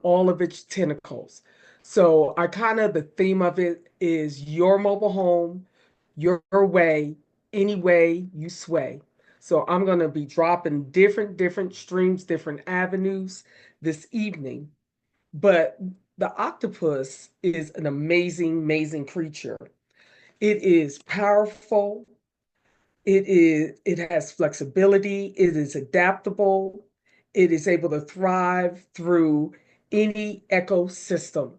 all of its tentacles. So I kind of the theme of it is your mobile home, your way, any way you sway. So I'm going to be dropping different streams, different avenues this evening. But the octopus is an amazing creature. It is powerful. It has flexibility, it is adaptable, it is able to thrive through any ecosystem.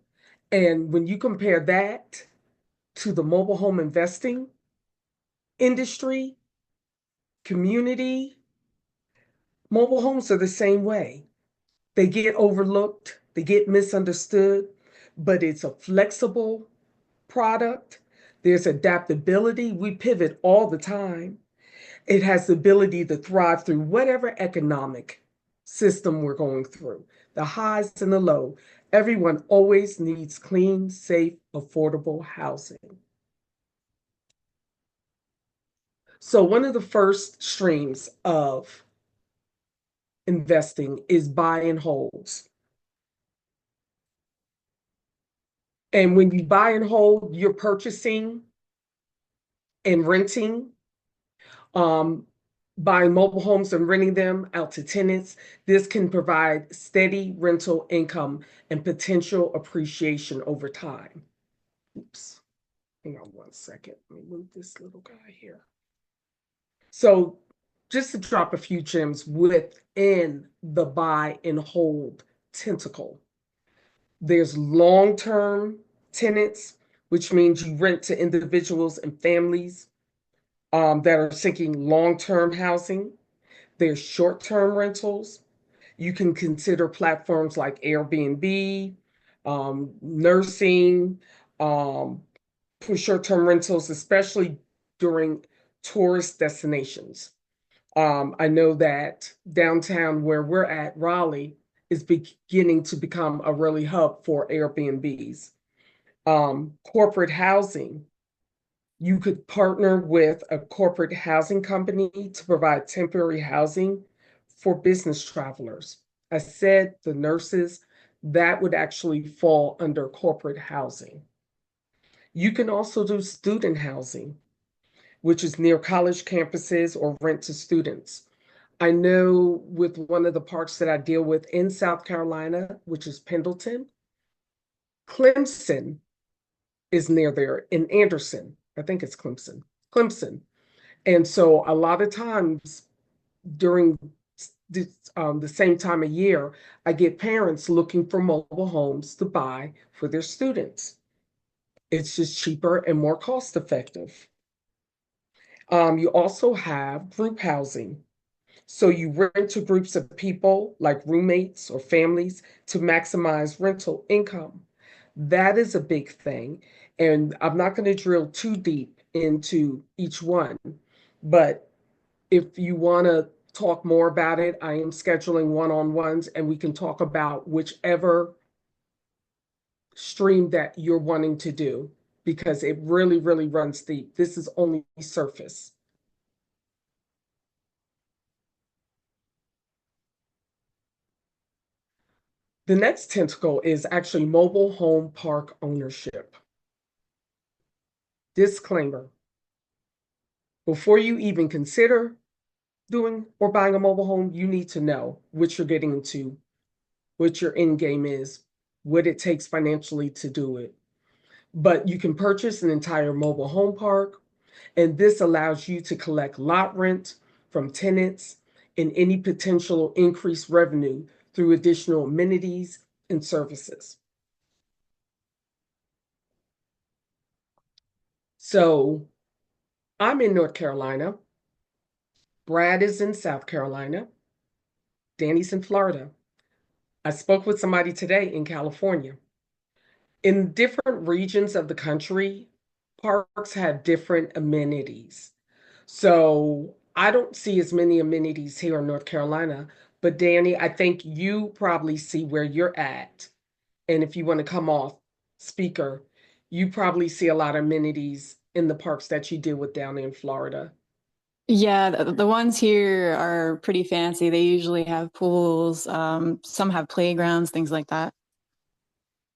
And when you compare that to the mobile home investing industry, community, mobile homes are the same way. They get overlooked, they get misunderstood, but it's a flexible product. There's adaptability. We pivot all the time. It has the ability to thrive through whatever economic system we're going through, the highs and the low. Everyone always needs clean, safe, affordable housing. So, one of the first streams of investing is buy and holds. And when you buy and hold, you're purchasing and renting, um, buying mobile homes and renting them out to tenants. This can provide steady rental income and potential appreciation over time. Oops, hang on one second. Let me move this little guy here. So, just to drop a few gems within the buy and hold tentacle, there's long term tenants, which means you rent to individuals and families that are seeking long term housing. There's short term rentals. You can consider platforms like Airbnb, nursing, um, for short term rentals, especially during tourist destinations. I know that downtown where we're at, Raleigh, is beginning to become a really hub for Airbnbs. Corporate housing, you could partner with a corporate housing company to provide temporary housing for business travelers. I said the nurses, that would actually fall under corporate housing. You can also do student housing, which is near college campuses or rent to students. I know with one of the parks that I deal with in South Carolina, which is Pendleton, Clemson is near there in Anderson. I think it's Clemson. Clemson. And so a lot of times during the same time of year, I get parents looking for mobile homes to buy for their students. It's just cheaper and more cost effective. You also have group housing. So you rent to groups of people like roommates or families to maximize rental income. That is a big thing. And I'm not going to drill too deep into each one, but if you want to talk more about it, I am scheduling one-on-ones and we can talk about whichever stream that you're wanting to do because it really runs deep. This is only surface. The next tentacle is actually mobile home park ownership. Disclaimer, before you even consider doing or buying a mobile home, you need to know what you're getting into, what your end game is, what it takes financially to do it. But you can purchase an entire mobile home park, and this allows you to collect lot rent from tenants and any potential increased revenue through additional amenities and services. So I'm in North Carolina. Brad is in South Carolina. Danny's in Florida. I spoke with somebody today in California. In different regions of the country, parks have different amenities. So I don't see as many amenities here in North Carolina, but Danny, I think you probably see where you're at. And if you want to come off speaker, you probably see a lot of amenities in the parks that you deal with down in Florida. Yeah, the ones here are pretty fancy. They usually have pools, some have playgrounds, things like that.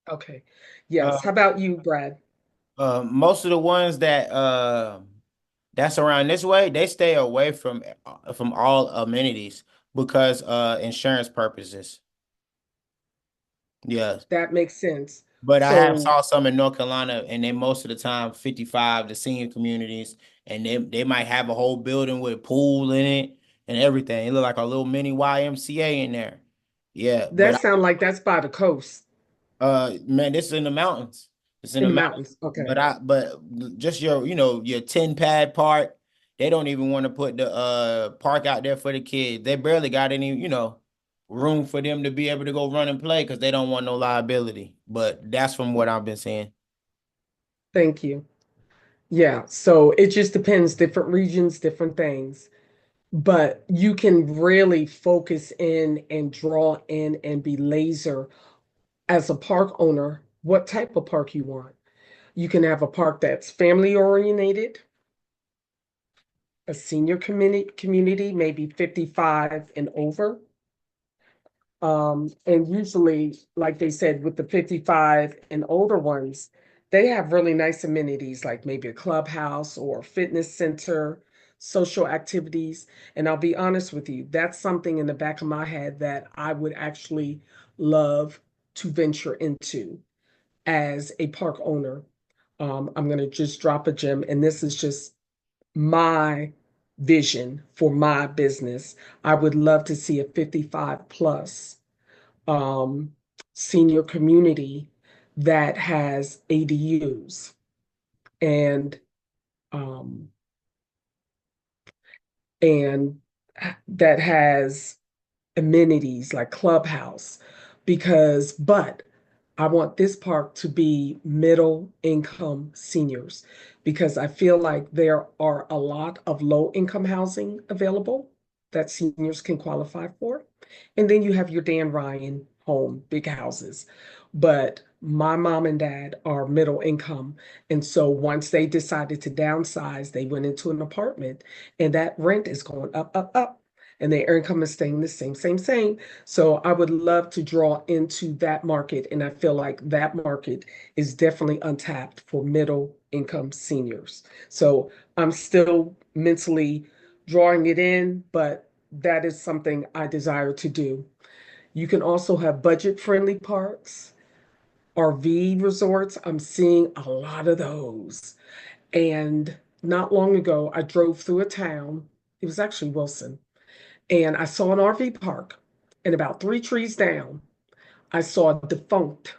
Okay. Uh, Yes. How about you, Brad? Most of the ones that that's around this way, they stay away from all amenities because insurance purposes. Yes. That makes sense. But I have So saw some in North Carolina, and they most of the time 55, the senior communities, and they might have a whole building with a pool in it and everything. It look like a little mini YMCA in there. Yeah, that but sounds like that's by the coast man, this is in the mountains. It's in in the the mountains. mountains. Okay. But just your 10 pad park, they don't even want to put the park out there for the kids. They barely got any, room for them to be able to go run and play because they don't want no liability. But that's from what I've been seeing. Thank you. Yeah. So it just depends, different regions, different things. But you can really focus in and draw in and be laser as a park owner, what type of park you want. You can have a park that's family oriented, a senior community, maybe 55 and over. And usually, like they said, with the 55 and older ones, they have really nice amenities like maybe a clubhouse or fitness center, social activities. And I'll be honest with you, that's something in the back of my head that I would actually love to venture into as a park owner. I'm going to just drop a gem, and this is just my vision for my business. I would love to see a 55 plus um, senior community that has ADUs and um, and that has amenities like clubhouse but I want this park to be middle income seniors because I feel like there are a lot of low income housing available that seniors can qualify for. And then you have your Dan Ryan home, big houses. But my mom and dad are middle income. And so once they decided to downsize, they went into an apartment and that rent is going up, up, up. And their income is staying the same, same, same. So I would love to draw into that market. And I feel like that market is definitely untapped for middle income seniors. So I'm still mentally drawing it in, but that is something I desire to do. You can also have budget friendly parks, RV resorts. I'm seeing a lot of those. And not long ago, I drove through a town. It was actually Wilson. And I saw an RV park. And about 3 trees down, I saw a defunct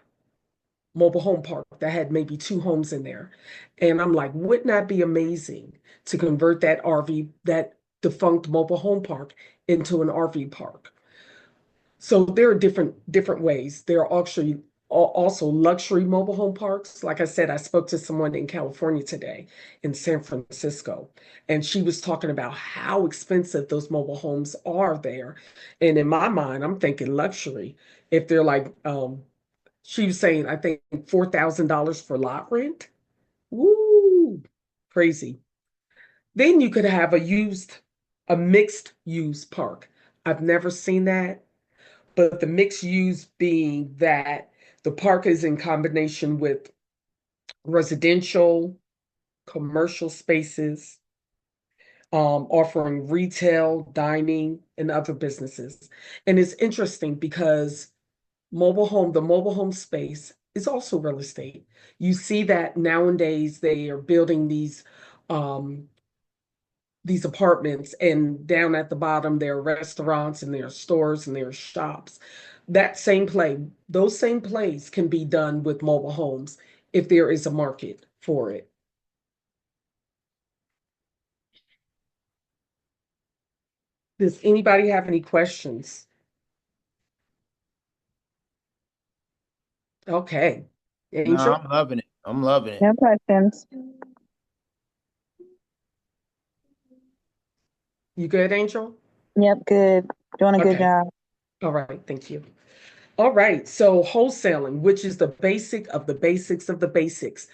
mobile home park that had maybe two homes in there. And I'm like, wouldn't that be amazing to convert that RV, that defunct mobile home park into an RV park? So there are different ways. There are actually also luxury mobile home parks. Like I said, I spoke to someone in California today in San Francisco, and she was talking about how expensive those mobile homes are there. And in my mind, I'm thinking luxury. If they're like, she was saying, I think $4,000 for lot rent. Woo, crazy. Then you could have a mixed use park. I've never seen that, but the mixed use being that the park is in combination with residential, commercial spaces, offering retail, dining, and other businesses. And it's interesting because the mobile home space is also real estate. You see that nowadays they are building um, these apartments, and down at the bottom there are restaurants and there are stores and there are shops. Those same plays can be done with mobile homes if there is a market for it. Does anybody have any questions? Okay. No, Angel, I'm loving it. I'm loving it. No questions. you good, Angel? Yep, good. Doing a good Okay. job. All right, thank you. All right, so wholesaling, which is the basic of the basics of the basics.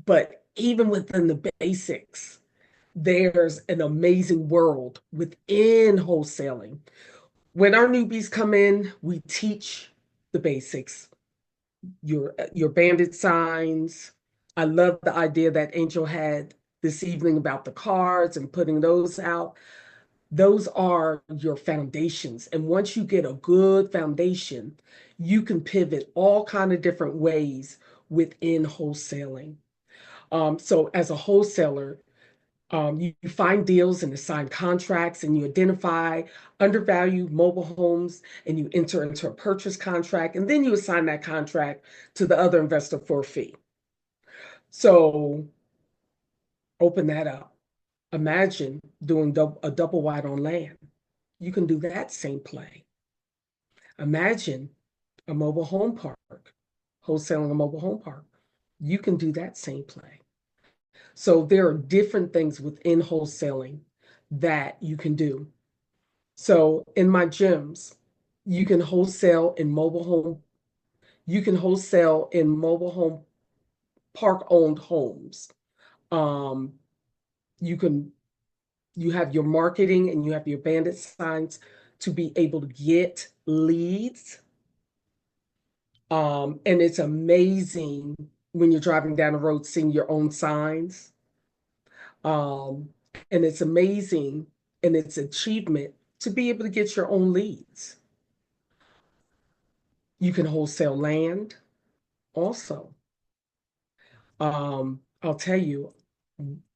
But even within the basics, there's an amazing world within wholesaling. When our newbies come in, we teach the basics. your bandit signs. I love the idea that Angel had this evening about the cards and putting those out. Those are your foundations. And once you get a good foundation, you can pivot all kind of different ways within wholesaling. So as a wholesaler, you find deals and assign contracts, and you identify undervalued mobile homes, and you enter into a purchase contract, and then you assign that contract to the other investor for a fee. So open that up. Imagine doing a double wide on land. You can do that same play. Imagine a mobile home park, wholesaling a mobile home park. You can do that same play. So there are different things within wholesaling that you can do. So in my gyms, you can wholesale in mobile home, you can wholesale in mobile home park owned homes. Um, you can you have your marketing and you have your bandit signs to be able to get leads. And it's amazing when you're driving down the road seeing your own signs. Um, and it's amazing and it's achievement to be able to get your own leads. You can wholesale land also. I'll tell you,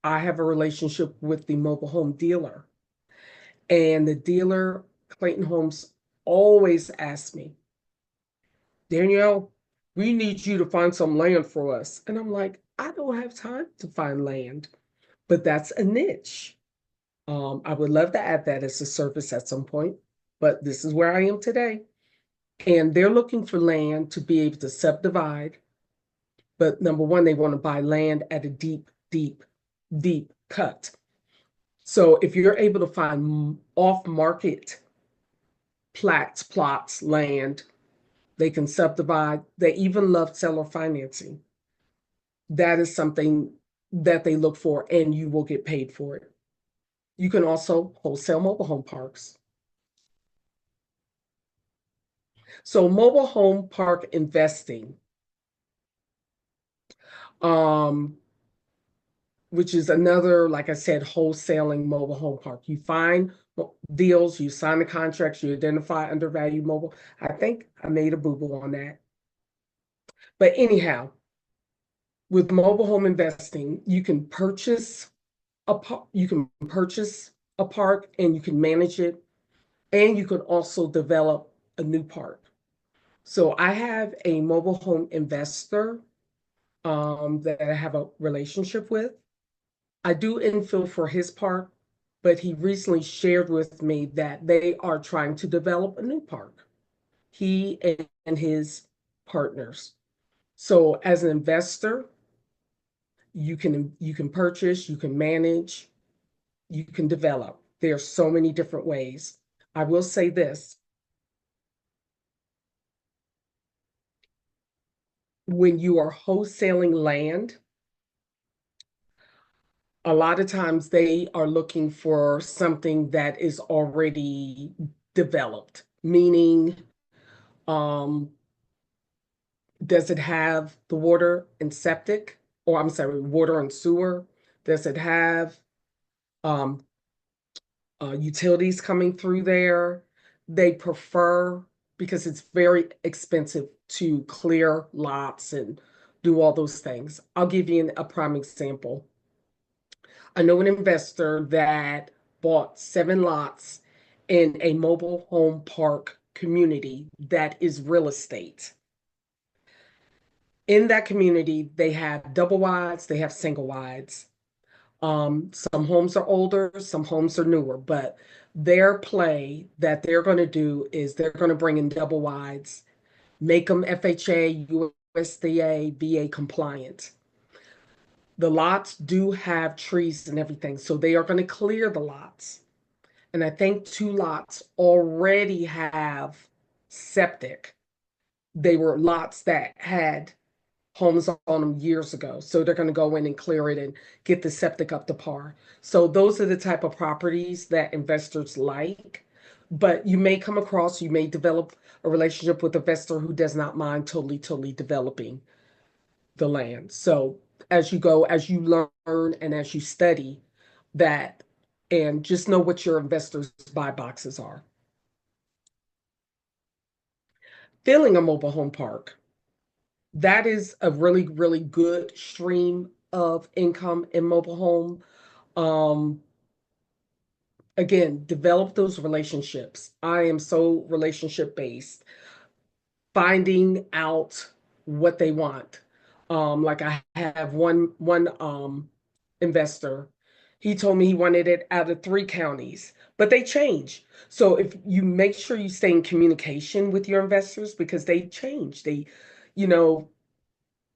I have a relationship with the mobile home dealer, and the dealer, Clayton Homes, always asks me, Danielle, we need you to find some land for us. And I'm like, I don't have time to find land, but that's a niche. I would love to add that as a service at some point, but this is where I am today. And they're looking for land to be able to subdivide. But number one, they want to buy land at a deep, deep, deep cut. So if you're able to find off market plots, land, they can subdivide. They even love seller financing. That is something that they look for, and you will get paid for it. You can also wholesale mobile home parks. So mobile home park investing, um, which is another, like I said, wholesaling mobile home park. You find deals, you sign the contracts, you identify undervalued mobile. I think I made a boo-boo on that. But anyhow, with mobile home investing, you can purchase you can purchase a park and you can manage it, and you can also develop a new park. So I have a mobile home investor that I have a relationship with. I do infill for his park, but he recently shared with me that they are trying to develop a new park, he and his partners. So as an investor, you can purchase, you can manage, you can develop. There are so many different ways. I will say this. When you are wholesaling land, a lot of times they are looking for something that is already developed, meaning, um, does it have the water and septic, or I'm sorry, water and sewer? Does it have um, utilities coming through there? They prefer, because it's very expensive to clear lots and do all those things. I'll give you a prime example. I know an investor that bought 7 lots in a mobile home park community that is real estate. In that community, they have double wides, they have single wides. Some homes are older, some homes are newer, but their play that they're going to do is they're going to bring in double wides, make them FHA, USDA, VA compliant. The lots do have trees and everything, so they are going to clear the lots. And I think 2 lots already have septic. They were lots that had homes on them years ago. So they're going to go in and clear it and get the septic up to par. So those are the type of properties that investors like. but you may come across, you may develop a relationship with an investor who does not mind totally developing the land. So as you go, as you learn and as you study that, and just know what your investors' buy boxes are. Filling a mobile home park, that is a really good stream of income in mobile home. Um, Again, develop those relationships. I am so relationship based, finding out what they want. Like I have one investor. He told me he wanted it out of 3 counties, but they change. So if you make sure you stay in communication with your investors because they change, you know,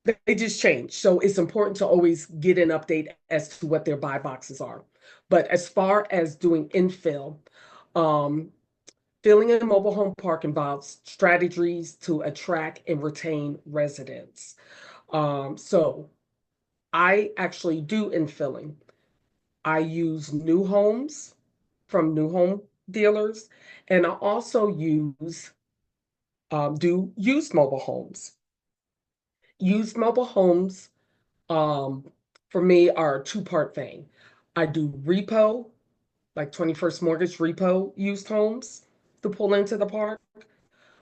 they just change. So it's important to always get an update as to what their buy boxes are. But as far as doing infill, um, filling a mobile home park involves strategies to attract and retain residents. So I actually do infilling. I use new homes from new home dealers, and I also do used mobile homes. Used mobile homes um, for me are a two-part thing. I do repo, like 21st Mortgage repo used homes to pull into the park.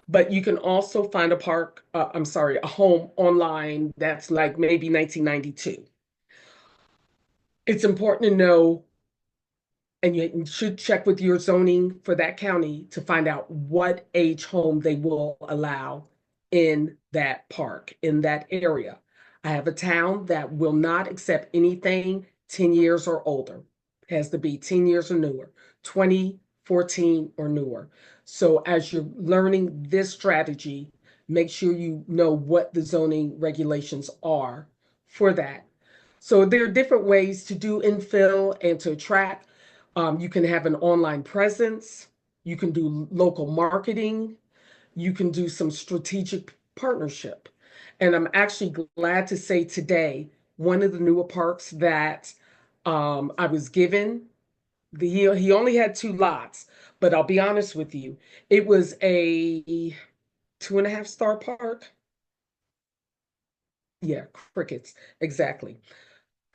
But you can also find a home online that's like maybe 1992. It's important to know, and you should check with your zoning for that county to find out what age home they will allow in that park, in that area. I have a town that will not accept anything 10 years or older. It has to be 10 years or newer, 2014 or newer. So as you're learning this strategy, make sure you know what the zoning regulations are for that. So there are different ways to do infill and to attract. You can have an online presence. You can do local marketing. You can do some strategic partnership. And I'm actually glad to say today, one of the newer parks that I was given, he only had 2 lots, but I'll be honest with you, it was a 2.5 star park. Yeah, crickets, exactly.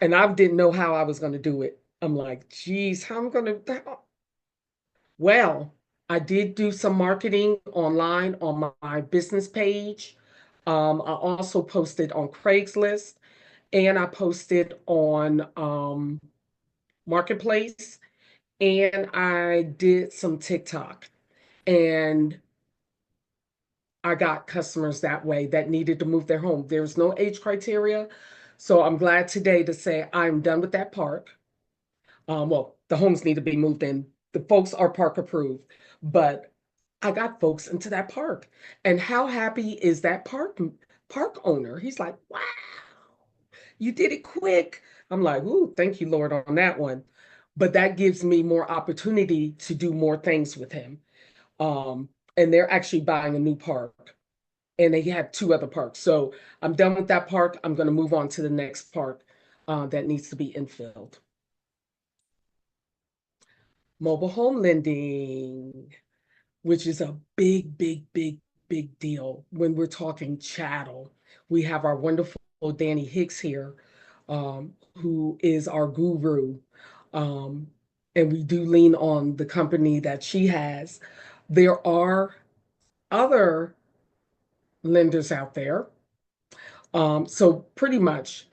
And I didn't know how I was going to do it. I'm like, geez, how I'm going to. Well, I did do some marketing online on my business page. I also posted on Craigslist and I posted on Marketplace and I did some TikTok. And I got customers that way that needed to move their home. There's no age criteria. So I'm glad today to say I'm done with that park. Well, the homes need to be moved in. The folks are park approved, but I got folks into that park. And how happy is that park owner? He's like, wow, you did it quick. I'm like, ooh, thank you, Lord, on that one. But that gives me more opportunity to do more things with him. Um, and they're actually buying a new park. And they have 2 other parks. So I'm done with that park. I'm going to move on to the next park that needs to be infilled. Mobile home lending, which is a big deal when we're talking chattel. We have our wonderful Danny Hicks here, who is our guru. Um, and we do lean on the company that she has. There are other lenders out there. So pretty much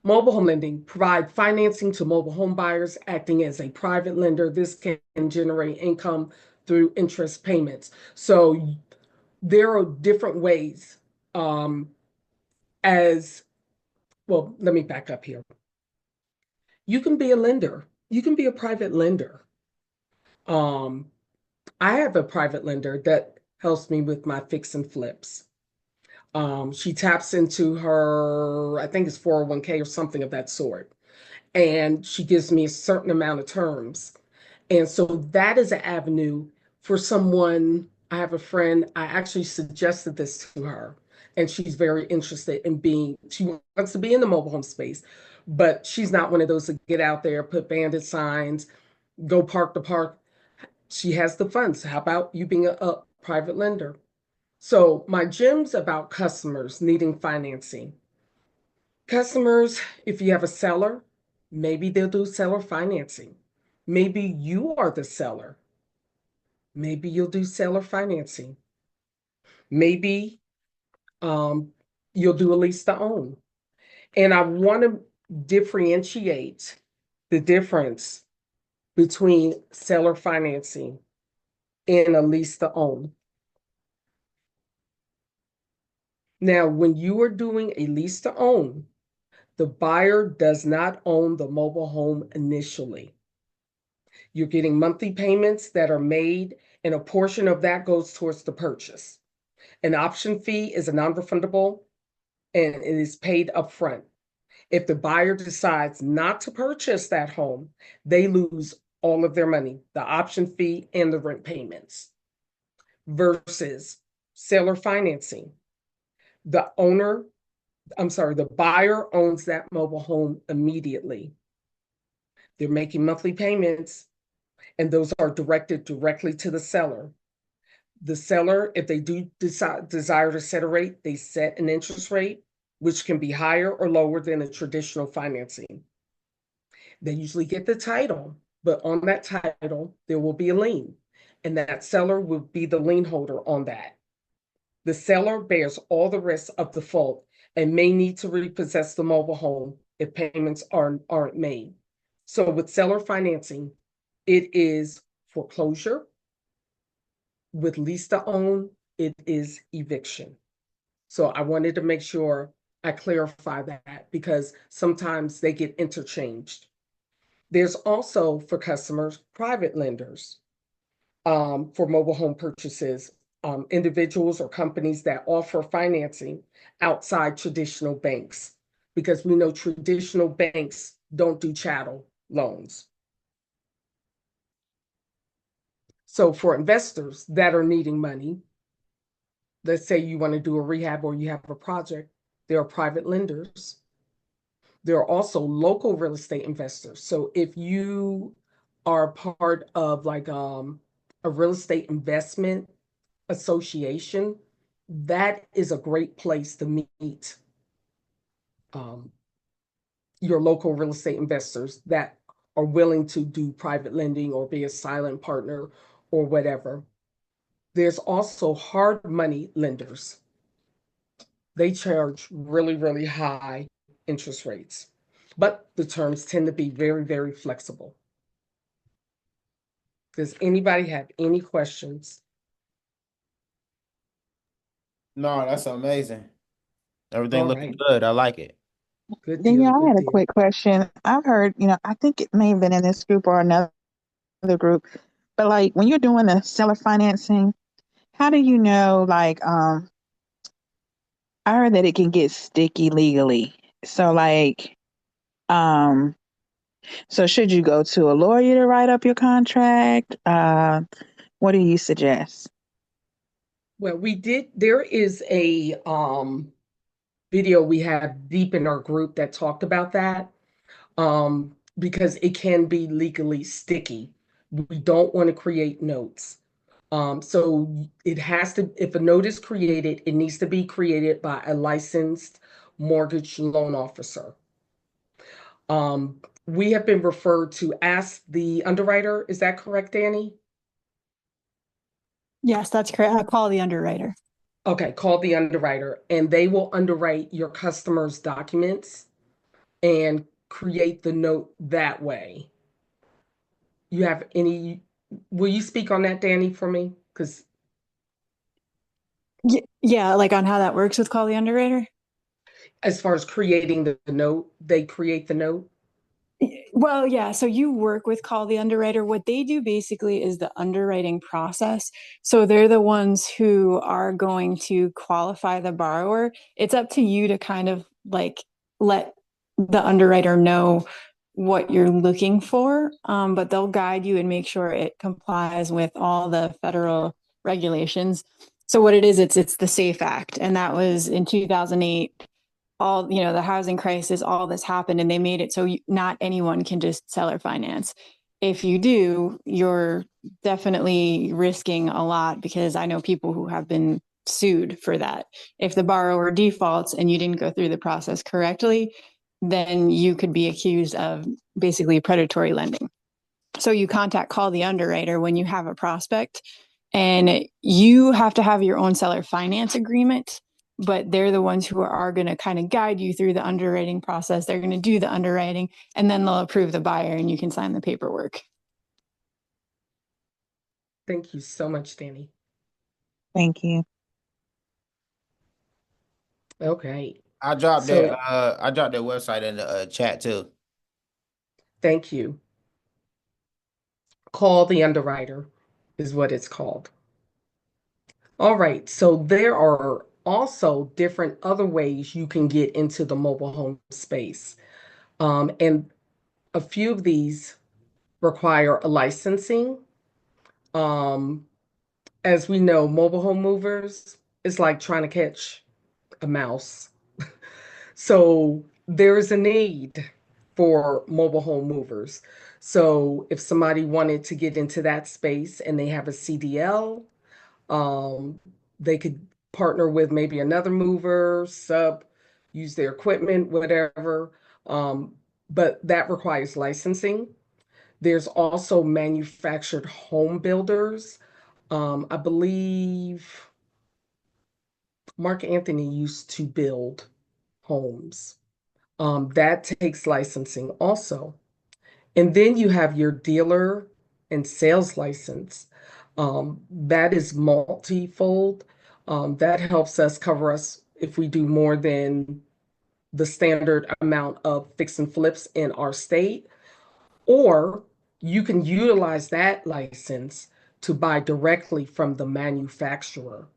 mobile home lending provide financing to mobile home buyers acting as a private lender. This can generate income through interest payments. So there are different ways as well. Let me back up here. You can be a lender. You can be a private lender. Um, I have a private lender that helps me with my fix and flips. She taps into her, I think it's 401k or something of that sort. And she gives me a certain amount of terms. And so that is an avenue for someone. I have a friend, I actually suggested this to her, and she's very interested in she wants to be in the mobile home space, but she's not one of those that get out there, put bandit signs, go park to park. She has the funds. How about you being a private lender? So my gems about customers needing financing. Customers, if you have a seller, maybe they'll do seller financing. Maybe you are the seller. Maybe you'll do seller financing. Maybe um, you'll do a lease to own. And I want to differentiate the difference between seller financing and a lease to own. Now, when you are doing a lease to own, the buyer does not own the mobile home initially. You're getting monthly payments that are made, and a portion of that goes towards the purchase. An option fee is a non-refundable and it is paid upfront. If the buyer decides not to purchase that home, they lose all of their money, the option fee and the rent payments, versus seller financing. The buyer owns that mobile home immediately. They're making monthly payments, and those are directed directly to the seller. The seller, if they do desire to set a rate, they set an interest rate, which can be higher or lower than a traditional financing. They usually get the title, but on that title, there will be a lien, and that seller will be the lien holder on that. The seller bears all the risks of default and may need to repossess the mobile home if payments aren't made. So with seller financing, it is foreclosure. With lease to own, it is eviction. So I wanted to make sure I clarify that because sometimes they get interchanged. There's also for customers, private lenders for mobile home purchases, individuals or companies that offer financing outside traditional banks, because we know traditional banks don't do chattel loans. So for investors that are needing money, let's say you want to do a rehab or you have a project, there are private lenders. There are also local real estate investors. So if you are part of like a real estate investment association, that is a great place to meet um, your local real estate investors that are willing to do private lending or be a silent partner or whatever. There's also hard money lenders. They charge really, really high interest rates, but the terms tend to be very, very flexible. Does anybody have any questions? No, that's amazing. Everything All looking right, good. I like it. good deal, Danielle, I good had a deal. quick question. I've heard, I think it may have been in this group or another group, but like when you're doing the seller financing, how do you know, like, I heard that it can get sticky legally. So like, um, so should you go to a lawyer to write up your contract? What do you suggest? Well, there is a video we have deep in our group that talked about that because it can be legally sticky. We don't want to create notes. So it has to, if a note is created, it needs to be created by a licensed mortgage loan officer. We have been referred to ask the underwriter. Is that correct, Danny? Yes, that's correct. I'll call the underwriter. Okay, call the underwriter and they will underwrite your customer's documents and create the note that way. You have any, will you speak on that, Danny, for me? Because Yeah, like on how that works with call the underwriter. as far as creating the note, they create the note. Well, yeah. So you work with Call the Underwriter. What they do basically is the underwriting process. So they're the ones who are going to qualify the borrower. It's up to you to kind of like let the underwriter know what you're looking for, but they'll guide you and make sure it complies with all the federal regulations. So what it is, it's the SAFE Act, and that was in 2008. All the housing crisis, all this happened, and they made it so not anyone can just seller finance. if you do, you're definitely risking a lot, because I know people who have been sued for that. If the borrower defaults and you didn't go through the process correctly, then you could be accused of basically predatory lending. So you call the underwriter when you have a prospect, and you have to have your own seller finance agreement, but they're the ones who are going to kind of guide you through the underwriting process. They're going to do the underwriting, and then they'll approve the buyer and you can sign the paperwork. Thank you so much, Danny. Thank you. Okay. I dropped that So website in the chat too. thank you. Call the underwriter is what it's called. All right. So there are also different other ways you can get into the mobile home space. And a few of these require a licensing. Um, as we know, mobile home movers is like trying to catch a mouse. So there is a need for mobile home movers. So if somebody wanted to get into that space and they have a CDL, um, they could partner with maybe another mover, use their equipment, whatever. Um, but that requires licensing. There's also manufactured home builders. I believe Mark Anthony used to build homes. That takes licensing also. And then you have your dealer and sales license. That is multifold. That helps us cover us if we do more than the standard amount of fix and flips in our state. Or you can utilize that license to buy directly from the manufacturer.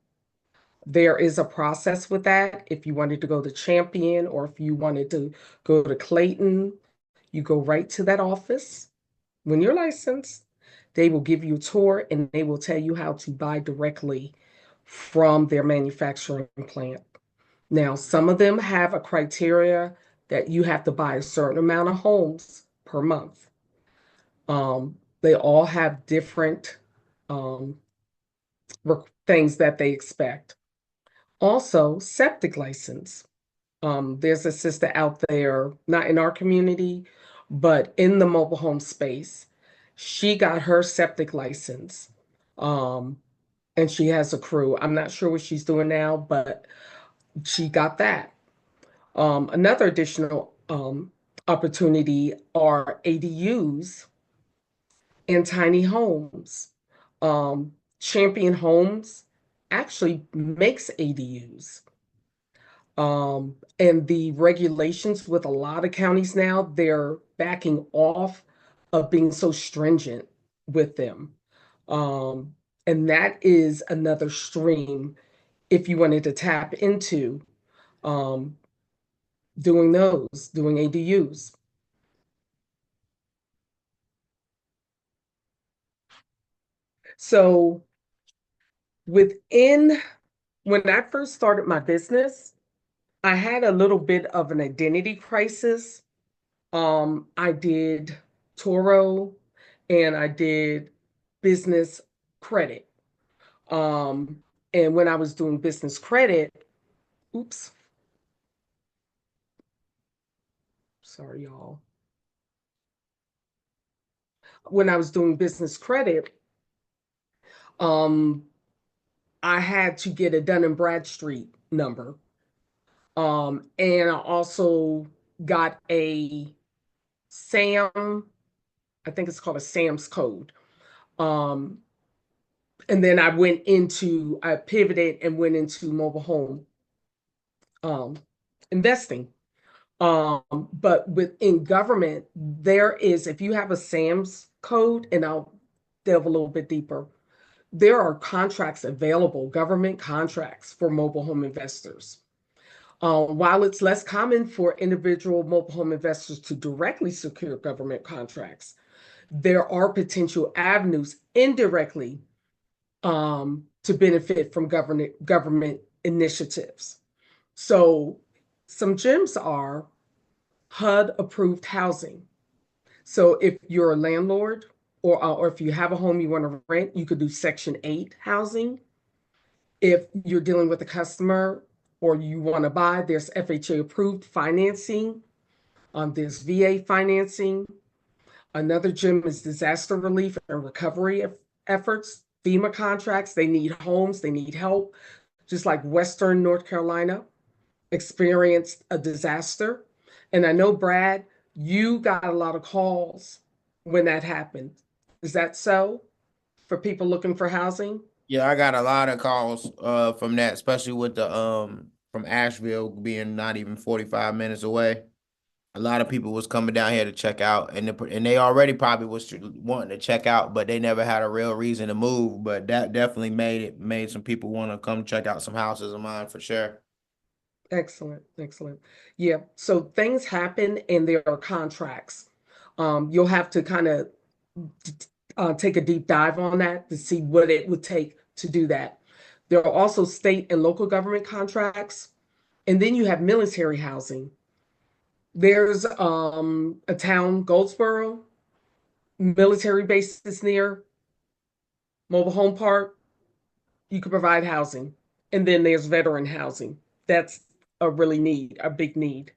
There is a process with that. If you wanted to go to Champion or if you wanted to go to Clayton, you go right to that office. When you're licensed, they will give you a tour and they will tell you how to buy directly from their manufacturing plant. Now, some of them have a criteria that you have to buy a certain amount of homes per month. They all have different um, things that they expect. Also, septic license. There's a sister out there, not in our community, but in the mobile home space. She got her septic license, um, and she has a crew. I'm not sure what she's doing now, but she got that. Another additional opportunity are ADUs and tiny homes. Champion Homes actually makes ADUs. And the regulations with a lot of counties now, they're backing off of being so stringent with them. Um, and that is another stream if you wanted to tap into um, doing ADUs. So within, when I first started my business, I had a little bit of an identity crisis. I did Toro and I did business credit. Um, and when I was doing business credit, oops, sorry, y'all. When I was doing business credit, um, I had to get a Dun and Bradstreet number. And I also got a SAM, I think it's called a SAM's code. Um, and then I pivoted and went into mobile home um, investing. But within government, there is, if you have a SAM's code, and I'll delve a little bit deeper, there are contracts available, government contracts for mobile home investors. While it's less common for individual mobile home investors to directly secure government contracts, there are potential avenues indirectly to benefit from government initiatives. So some gems are HUD approved housing. So if you're a landlord or if you have a home you want to rent, you could do Section 8 housing. If you're dealing with a customer or you want to buy, there's FHA approved financing, there's VA financing. Another gem is disaster relief and recovery efforts, FEMA contracts. They need homes, they need help, just like Western North Carolina experienced a disaster. And I know, Brad, you got a lot of calls when that happened. Is that so for people looking for housing? Yeah, I got a lot of calls from that, especially with the from Asheville being not even 45 minutes away. A lot of people was coming down here to check out, and they already probably was wanting to check out, but they never had a real reason to move. But that definitely made some people want to come check out some houses of mine for sure. Excellent, excellent. Yeah, so things happen and there are contracts. You'll have to kind of take a deep dive on that to see what it would take to do that. There are also state and local government contracts, and then you have military housing. There's a town, Goldsboro, military bases near, mobile home park. You can provide housing, and then there's veteran housing. That's a big need.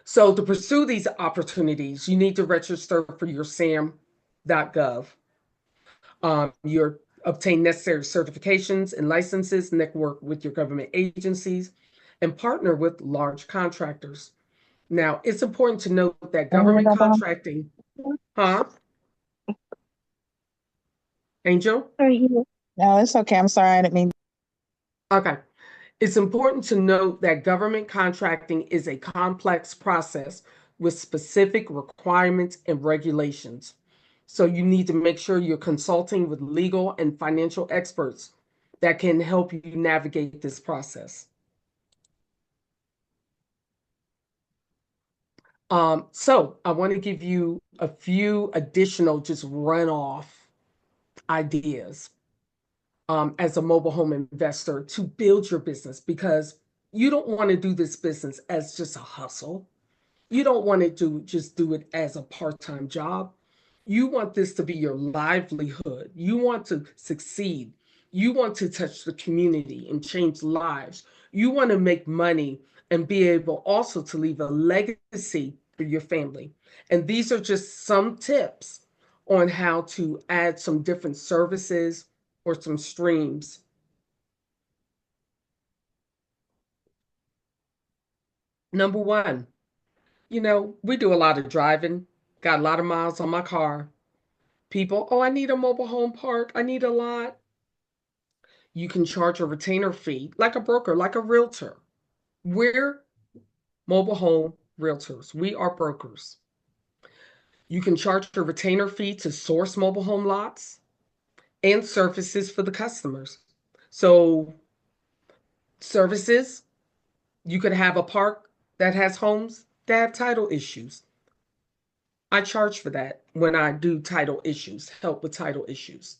So to pursue these opportunities, you need to register for your SAM.gov. You obtain necessary certifications and licenses, network with your government agencies, and partner with large contractors. Now, it's important to note that government contracting, huh, Angel? No, it's okay. I'm sorry. I didn't mean. Okay. It's important to note that government contracting is a complex process with specific requirements and regulations. So you need to make sure you're consulting with legal and financial experts that can help you navigate this process. So I want to give you a few additional just runoff ideas as a mobile home investor to build your business because you don't want to do this business as just a hustle. You don't want to just do it as a part-time job. You want this to be your livelihood. You want to succeed. You want to touch the community and change lives. You want to make money and be able also to leave a legacy for your family. And these are just some tips on how to add some different services or some streams. Number one, we do a lot of driving, got a lot of miles on my car. People, oh, I need a mobile home park. I need a lot. You can charge a retainer fee like a broker, like a realtor. We're mobile home realtors. We are brokers. You can charge a retainer fee to source mobile home lots and services for the customers. So, services, you could have a park that has homes that have title issues. I charge for that when I do title issues, help with title issues.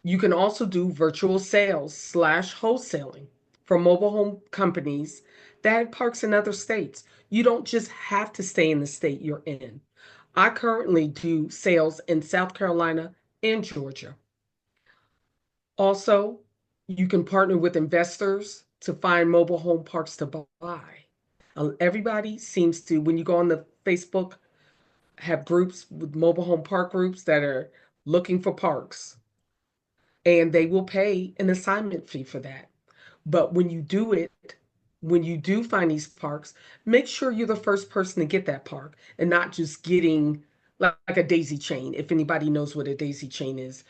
You can also do virtual sales slash wholesaling for mobile home companies that have parks in other states. You don't just have to stay in the state you're in. I currently do sales in South Carolina and Georgia. Also, you can partner with investors to find mobile home parks to buy. Everybody seems to, when you go on the Facebook, have groups with mobile home park groups that are looking for parks, and they will pay an assignment fee for that. But when you do it, when you do find these parks, make sure you're the first person to get that park and not just getting like a daisy chain. If anybody knows what a daisy chain is,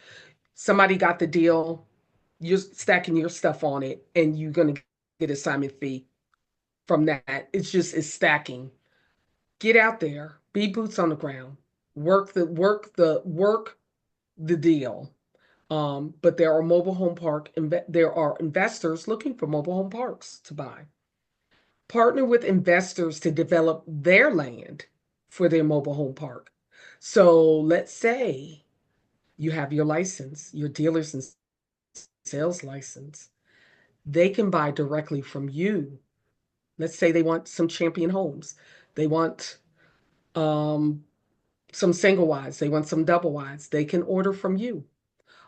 somebody got the deal, you're stacking your stuff on it, and you're going to get assignment fee from that. It's stacking. Get out there, be boots on the ground, work the deal. But there are investors looking for mobile home parks to buy. Partner with investors to develop their land for their mobile home park. So let's say you have your license, your dealer's and sales license. They can buy directly from you. Let's say they want some champion homes. They want Some single wides, they want some double wides, they can order from you.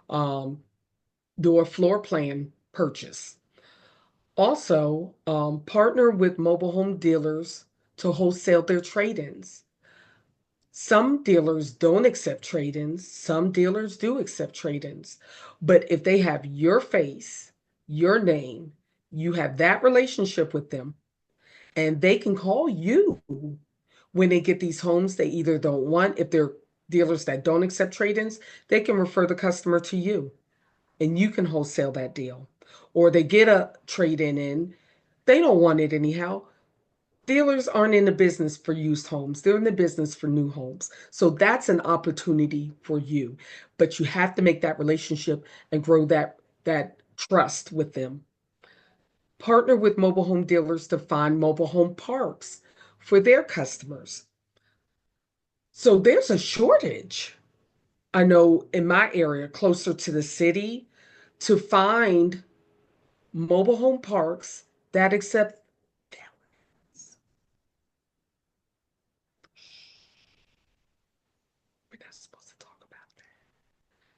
Um, do a floor plan purchase. Also, partner with mobile home dealers to wholesale their trade-ins. Some dealers don't accept trade-ins, some dealers do accept trade-ins. But if they have your face, your name, you have that relationship with them, and they can call you when they get these homes they either don't want. If they're dealers that don't accept trade-ins, they can refer the customer to you and you can wholesale that deal. Or they get a trade-in, they don't want it anyhow. Dealers aren't in the business for used homes. They're in the business for new homes. So that's an opportunity for you. But you have to make that relationship and grow that trust with them. Partner with mobile home dealers to find mobile home parks for their customers. So there's a shortage. I know in my area, closer to the city, to find mobile home parks that accept felons. We're not supposed to talk about that.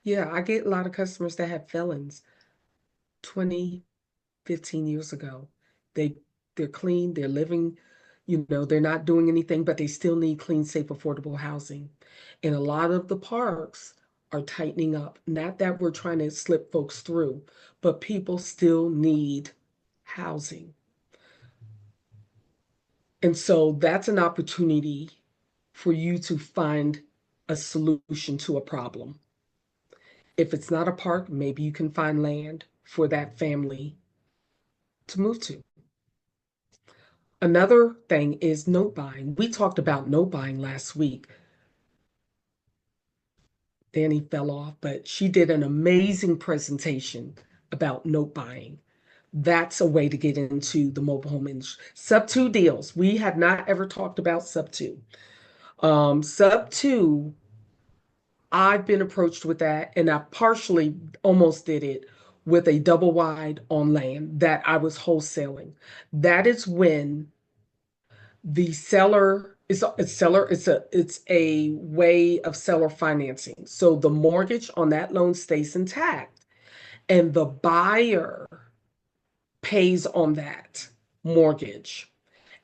Yeah, I get a lot of customers that have felons 20, 15 years ago. They they're clean, they're living, they're not doing anything, but they still need clean, safe, affordable housing. And a lot of the parks are tightening up. Not that we're trying to slip folks through, but people still need housing. And so that's an opportunity for you to find a solution to a problem. If it's not a park, maybe you can find land for that family to move to. Another thing is note buying. We talked about note buying last week. Danny fell off, but she did an amazing presentation about note buying. That's a way to get into the mobile home industry. Sub two deals. We have not ever talked about sub two. Sub two, I've been approached with that, and I partially almost did it with a double wide on land that I was wholesaling. That is when the seller is a seller, it's a way of seller financing. So the mortgage on that loan stays intact, and the buyer pays on that mortgage.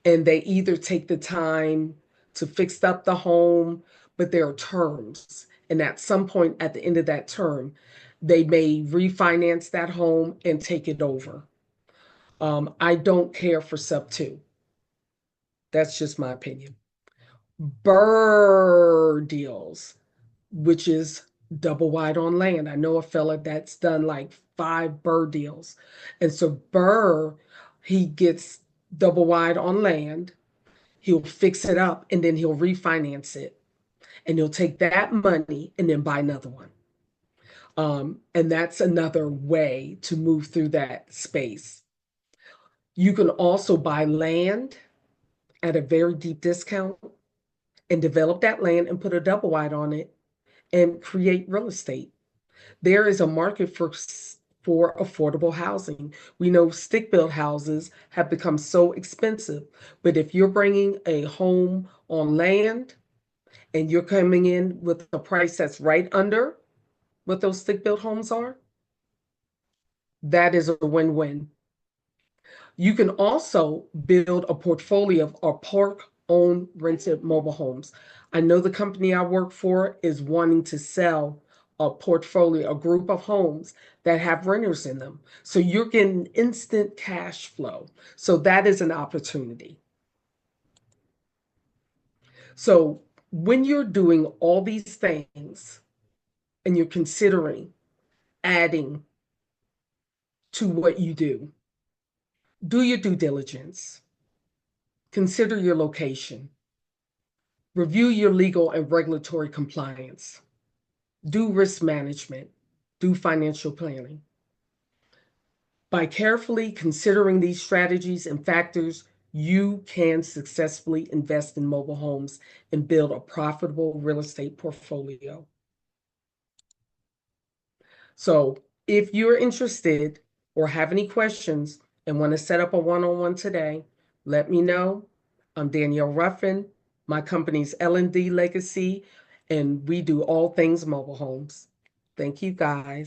And they either take the time to fix up the home, but there are terms. And at some point at the end of that term, they may refinance that home and take it over. I don't care for sub two. That's just my opinion. BRRRR deals, which is double wide on land. I know a fella that's done like 5 BRRRR deals. And so BRRRR, he gets double wide on land, he'll fix it up, and then he'll refinance it. And he'll take that money and then buy another one. And that's another way to move through that space. You can also buy land at a very deep discount and develop that land and put a double wide on it and create real estate. There is a market for affordable housing. We know stick built houses have become so expensive, but if you're bringing a home on land and you're coming in with a price that's right under what those stick built homes are, that is a win-win. You can also build a portfolio of park-owned rented mobile homes. I know the company I work for is wanting to sell a portfolio, a group of homes that have renters in them. So you're getting instant cash flow. So that is an opportunity. So when you're doing all these things and you're considering adding to what you do your due diligence. Consider your location. Review your legal and regulatory compliance. Do risk management. Do financial planning. By carefully considering these strategies and factors, you can successfully invest in mobile homes and build a profitable real estate portfolio. So if you're interested or have any questions and want to set up a one-on-one today, let me know. I'm Danielle Ruffin, My company's L&D Legacy, and we do all things mobile homes. Thank you, guys.